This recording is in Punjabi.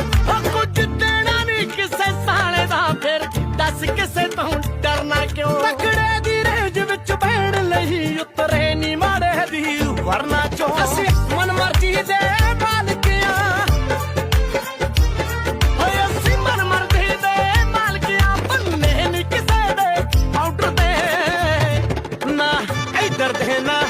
ਕੁਝ ਦੇਣਾ ਨਹੀਂ ਕਿਸੇ ਸਾਲੇ ਦਾ, ਫਿਰ ਦੱਸ ਕਿਸੇ ਤੋਂ ਡਰਨਾ ਕਿਉਂ। ਤਕੜੇ ਦੀ ਰੇਂਜ ਵਿੱਚ ਬਹਿਣ ਲਈ ਉਤਰੇ ਨੀ ਮਾੜੇ ਦੀ ਵਰਨਾ ਚੋਂ। ਅਸੀਂ ਮਨ ਮਰਜ਼ੀ ਦੇ ਮਾਲਕੀਆਂ, ਓਏ ਅਸੀਂ ਮਨ ਮਰਜ਼ੀ ਦੇ ਮਾਲਕੀਆਂ, ਬੰਨੇ ਨੀ ਕਿਸੇ ਦੇ ਆਊਟਰ ਦੇ ਨਾ ਇੱਧਰ ਦੇ ਨਾ